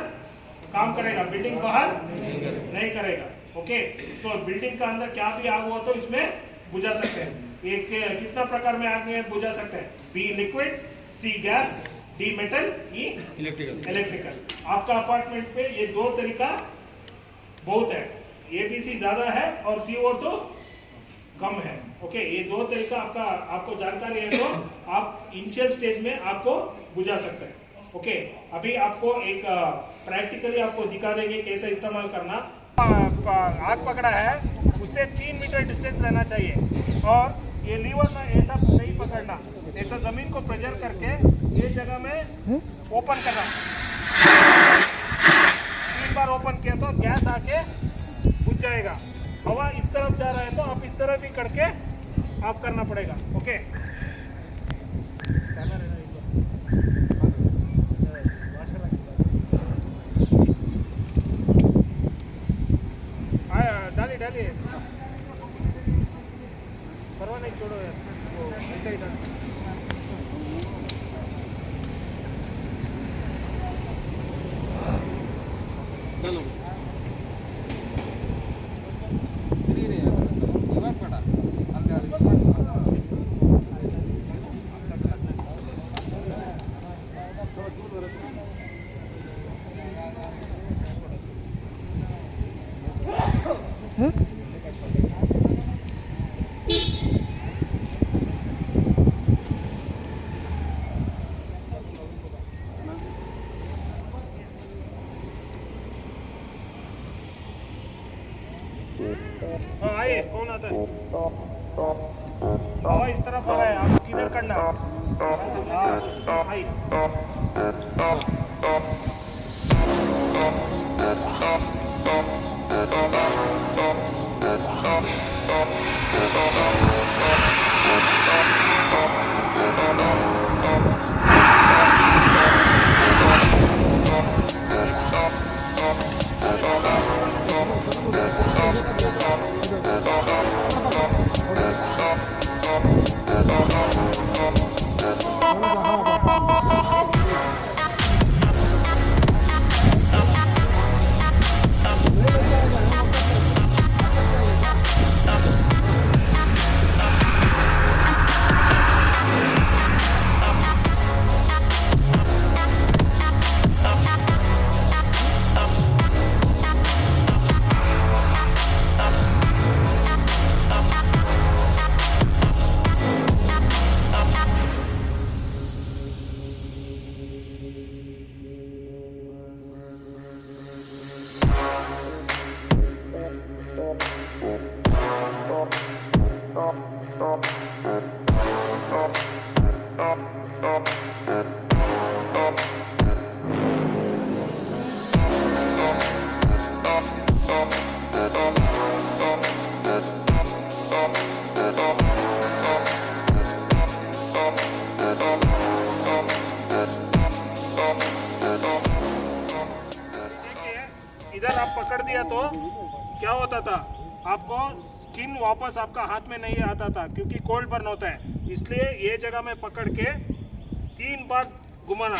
काम करेगा, बिल्डिंग बाहर नहीं करेगा। ओके, तो बिल्डिंग का अंदर क्या भी आग हुआ तो इसमें बुझा सकते हैं। एक कितना प्रकार में आग में बुझा सकते हैं, बी लिक्विड, सी गैस, डी मेटल, ई इलेक्ट्रिकल। आपका अपार्टमेंट पे ये दो तरीका बहुत है, एबीसी ज्यादा है और CO2 कम है। ओके, ये दो तरीका आपको जानकारी है तो आप इनिशियल स्टेज में आपको बुझा सकते हैं। ओके, अभी आपको एक प्रैक्टिकली आपको दिखा देंगे कैसे इस्तेमाल करना। आग पकड़ा है, उससे 3 मीटर डिस्टेंस रहना चाहिए, और ये लीवर में ऐसा नहीं पकड़ना, ऐसा जमीन को प्रेशर करके ये जगह में ओपन करना। 3 बार ओपन किया तो गैस आके बुझ जाएगा। हवा इस तरफ जा रहा है तो आप इस तरफ ही करके ऑफ करना पड़ेगा। ओके, डालिए, परवाह नहीं, छोड़ो यार, वो ऐसा ही डाल। हाँ, आइए, कौन आता है? हवा इस तरफ आ रहा है, आपको किधर करना? हाँ, आइए। देखिए इधर आप पकड़ दिया तो क्या होता था, आपको स्किन वापस आपका हाथ में नहीं आता था क्योंकि कोल्ड बर्न होता है। इसलिए ये जगह में पकड़ के 3 बार घुमाना,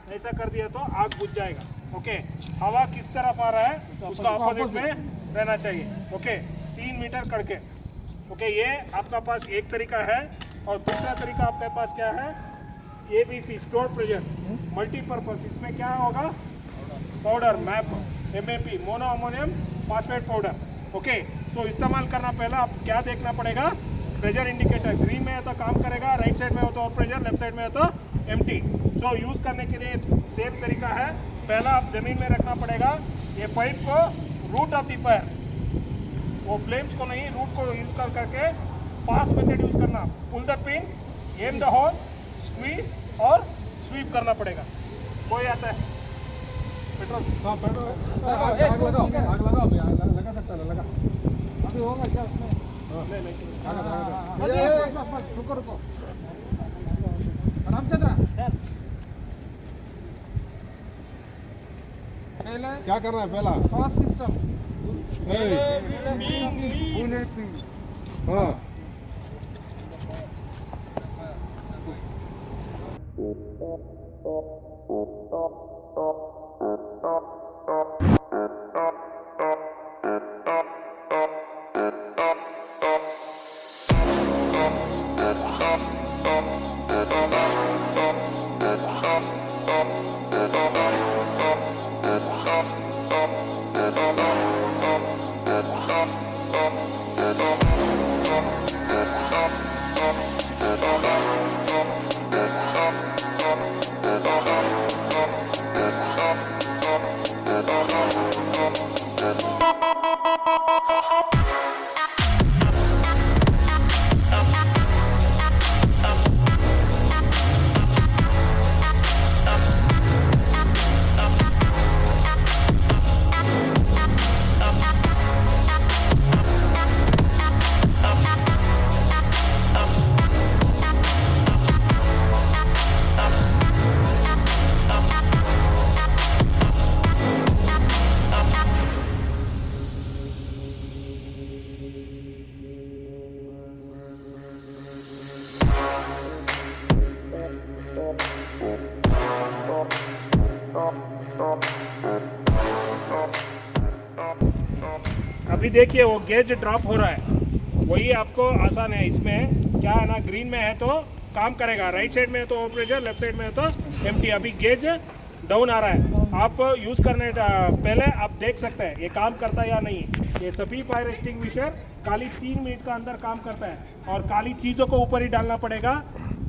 ऐसा कर दिया तो आग बुझ जाएगा। ओके, हवा किस तरफ आ रहा है उसका अपोजिट में रहना चाहिए। ओके, 3 मीटर करके। ओके, ये आपका पास एक तरीका है और दूसरा तरीका आपके पास क्या है, ABC स्टोर प्रेशर मल्टीपर्पज। इसमें क्या होगा, powder map MAP mono ammonium phosphate powder. Okay, so इस्तेमाल करना पहला आप क्या देखना पड़ेगा, प्रेशर इंडिकेटर ग्रीन में है तो काम करेगा, राइट साइड में हो तो प्रेशर, लेफ्ट साइड में हो तो एम्प्टी। सो यूज़ करने के लिए सेम तरीका है, पहला आप जमीन में रखना पड़ेगा। ये पाइप को रूट ऑफ द फायर, वो फ्लेम्स को नहीं रूट को यूज कर करके 5 मेथड यूज करना। Pull the pin, aim the hole, squeeze और स्वीप करना पड़ेगा। कोई आता है पेट्रोल? हाँ पेट्रोल, आग लगाओ, आग लगाओ, लगा सकता है, लगा। अभी होगा क्या उसमें? नहीं नहीं, बस रुको रुको, रामचंद्र पहले क्या करना है पहला? Sauce system. हाँ अभी देखिए वो गेज ड्रॉप हो रहा है, वही आपको आसान है। इसमें क्या है ना, ग्रीन में है तो काम करेगा, राइट साइड में है तो प्रेशर, लेफ्ट साइड में है तो एम्प्टी। अभी गेज डाउन आ रहा है, आप यूज़ करने पहले आप देख सकते हैं ये काम करता है या नहीं। ये सभी फायर एक्सटिंग्विशर खाली 3 मिनट का अंदर काम करता है और काली चीज़ों को ऊपर ही डालना पड़ेगा।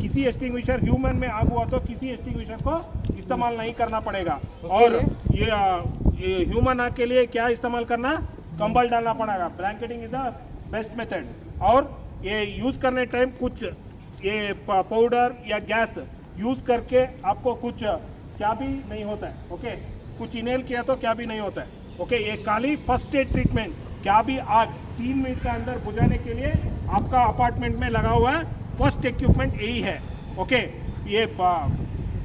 किसी एक्सटिंग्विशर ह्यूमन में आग हुआ तो किसी एक्सटिंग्विशर को इस्तेमाल नहीं करना पड़ेगा। और ये ह्यूमन आग के लिए क्या इस्तेमाल करना, कंबल डालना पड़ेगा। Blanketing is the best method. और ये यूज़ करने टाइम कुछ ये पाउडर या गैस यूज़ करके आपको कुछ क्या भी नहीं होता है। ओके, कुछ इनेल किया तो क्या भी नहीं होता है। ओके, ये खाली फर्स्ट एड ट्रीटमेंट, क्या भी आग 3 मिनट का अंदर बुझाने के लिए आपका अपार्टमेंट में लगा हुआ है फर्स्ट इक्विपमेंट यही है। ओके, ये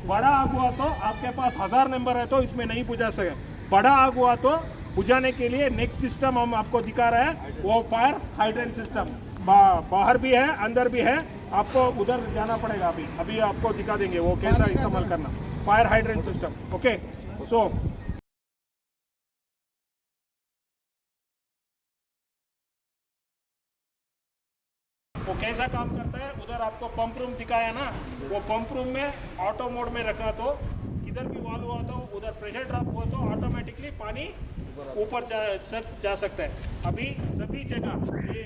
बड़ा आग हुआ तो आपके पास 1000 नंबर है तो इसमें नहीं बुझा सके। बड़ा आग हुआ तो बुझाने के लिए नेक्स्ट सिस्टम हम आपको दिखा रहे हैं, वो फायर हाइड्रेंट सिस्टम। बाहर भी है अंदर भी है, आपको उधर जाना पड़ेगा। अभी आपको दिखा देंगे वो कैसा इस्तेमाल करना, fire hydrant system. Okay, so वो कैसा काम करता है, उधर आपको पंप रूम दिखाया ना, वो पंप रूम में ऑटो मोड में रखा तो किधर भी वॉल हुआ तो उधर प्रेशर ड्रॉप हुआ तो ऑटोमेटिकली पानी ऊपर जा सकता है। अभी सभी जगह ये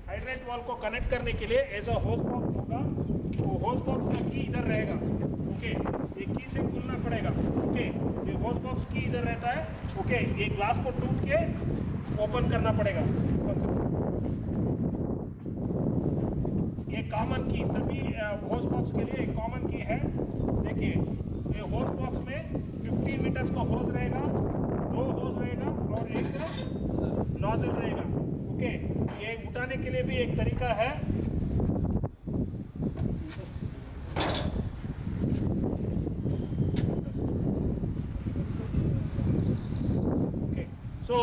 हाइड्रेंट वॉल को कनेक्ट करने के लिए ऐसा होस बॉक्स होगा, वो होस बॉक्स का की इधर रहेगा। ओके, ये की से खुलना पड़ेगा। ओके, ये होस बॉक्स की इधर रहता है। ओके, ये ग्लास को टूट के ओपन करना पड़ेगा। ये कॉमन की, सभी होस बॉक्स के लिए एक कॉमन की है। देखिए ये होज बॉक्स में 15 मीटर्स का होज रहेगा, 2 होज रहेगा और एक नोजल रहेगा। ओके, ये उठाने के लिए भी एक तरीका है। ओके, सो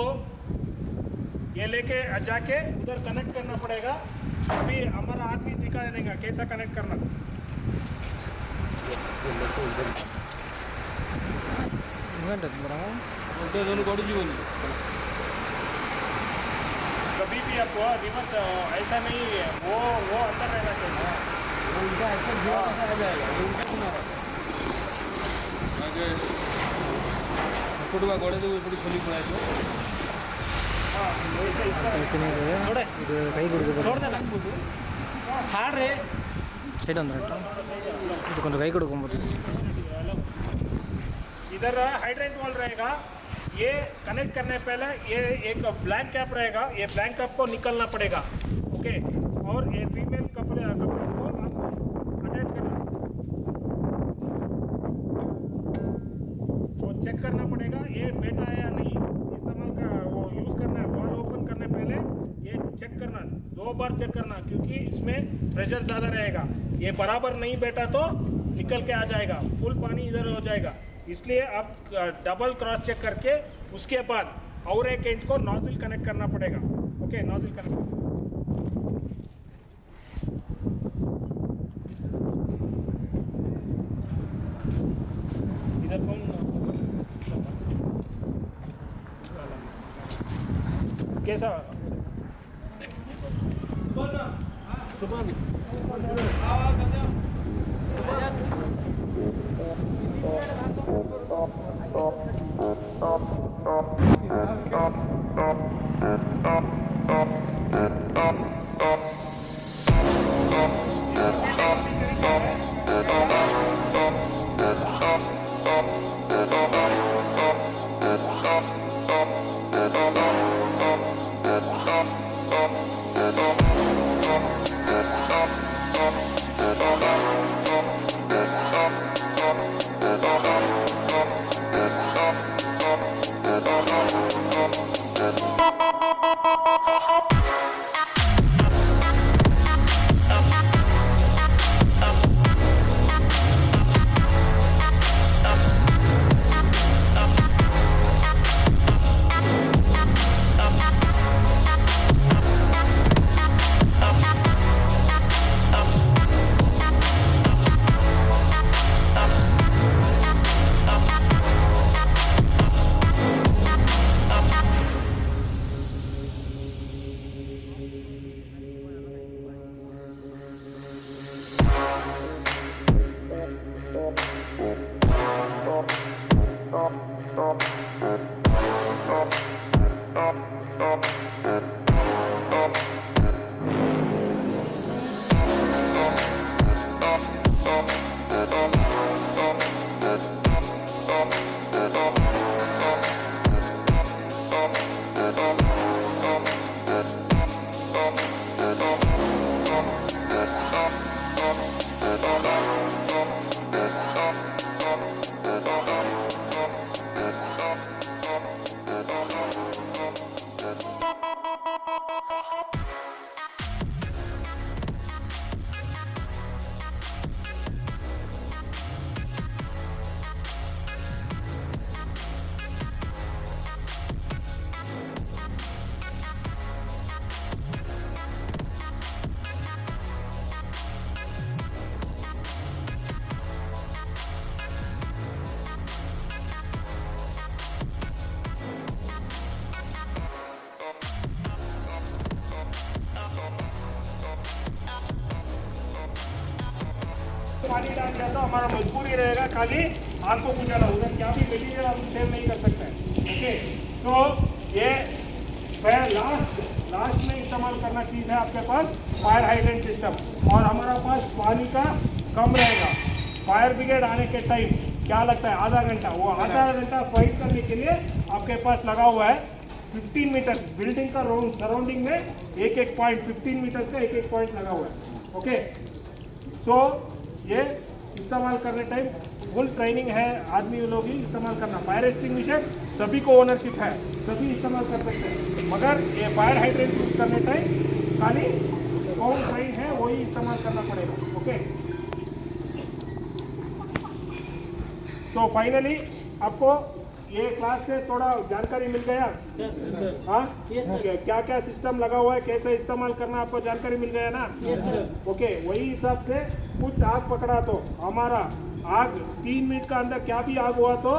ये लेके जाके उधर कनेक्ट करना पड़ेगा। अभी हमारा आदमी दिखा देगा कैसा कनेक्ट करना। कभी भी आपको रिवर्स ऐसा नहीं है, वो अंदर रहना चाहिए। एपटुगा गोड़े ఇప్పుడు खोली पड़ायचो छोड़े ಕೈ ಕೊಡಬೇಕು छोड़ देना छाड़ रे। ಸೈಡ್ ಅಂದ್ರೆ ಇದಕ್ಕೊಂದು ಕೈ ಕೊಡ್ಕೊಂಬೋದು इधर हाइड्रेंट वॉल रहेगा। ये कनेक्ट करने पहले ये एक ब्लैंक कैप रहेगा, ये ब्लैंक कैप को निकलना पड़ेगा। ओके, और ये फीमेल कपड़े को आपको अटैच करना, वो चेक करना पड़ेगा ये बेटा है या नहीं। इस्तेमाल का वो यूज़ करना है। वॉल ओपन करने पहले ये चेक करना, 2 बार चेक करना, क्योंकि इसमें प्रेशर ज़्यादा रहेगा। ये बराबर नहीं बैठा तो निकल के आ जाएगा, फुल पानी इधर हो जाएगा। इसलिए आप डबल क्रॉस चेक करके उसके बाद और एक एंड को नोजल कनेक्ट करना पड़ेगा। ओके, नोजल कनेक्ट इधर कौन कैसा पानी डाल दिया तो हमारा मजबूरी रहेगा खाली आग को बुझाना, उधर क्या भी मटीरियल हम सेव नहीं कर सकते हैं। ओके, तो ये लास्ट में इस्तेमाल करना चीज़ है आपके पास फायर हाइड्रेंट सिस्टम। और हमारा पास पानी का कम रहेगा। फायर ब्रिगेड आने के टाइम क्या लगता है, आधा घंटा। वो आधा घंटा फाइट करने के लिए आपके पास लगा हुआ है 15 मीटर बिल्डिंग का सराउंडिंग में एक पॉइंट 15 मीटर का एक पॉइंट लगा हुआ है। ओके, सो ये इस्तेमाल करने टाइम फुल ट्रेनिंग है, आदमी लोग ही इस्तेमाल करना। फायर एक्सटिंग्विशर सभी को ओनरशिप है, सभी इस्तेमाल कर सकते हैं, मगर ये फायर हाइड्रेंट यूज करने टाइम खाली कौन ट्रेन है वही इस्तेमाल करना पड़ेगा। ओके, सो फाइनली आपको ये क्लास से थोड़ा जानकारी मिल गया। हाँ, क्या क्या सिस्टम लगा हुआ है, कैसे इस्तेमाल करना, आपको जानकारी मिल गया ना। ओके, वही हिसाब से कुछ आग पकड़ा तो हमारा आग 3 मिनट का अंदर क्या भी आग हुआ तो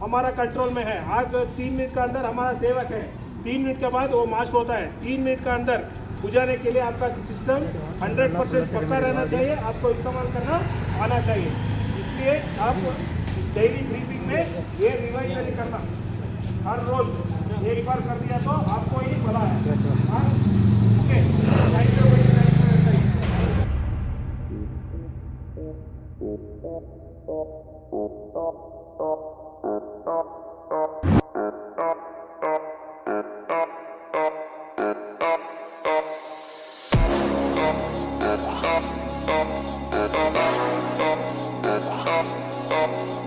हमारा कंट्रोल में है। आग 3 मिनट का अंदर हमारा सेवक है, 3 मिनट के बाद वो मास्ट होता है। 3 मिनट का अंदर बुझाने के लिए आपका सिस्टम 100% पक्का रहना चाहिए, आपको इस्तेमाल करना आना चाहिए। इसलिए आप डेली ब्रीफिंग में ये रिवाइज नहीं करना, हर रोज एक बार कर दिया तो आपको ही भला है। हाँ, ओके, थैंक यू। Oh,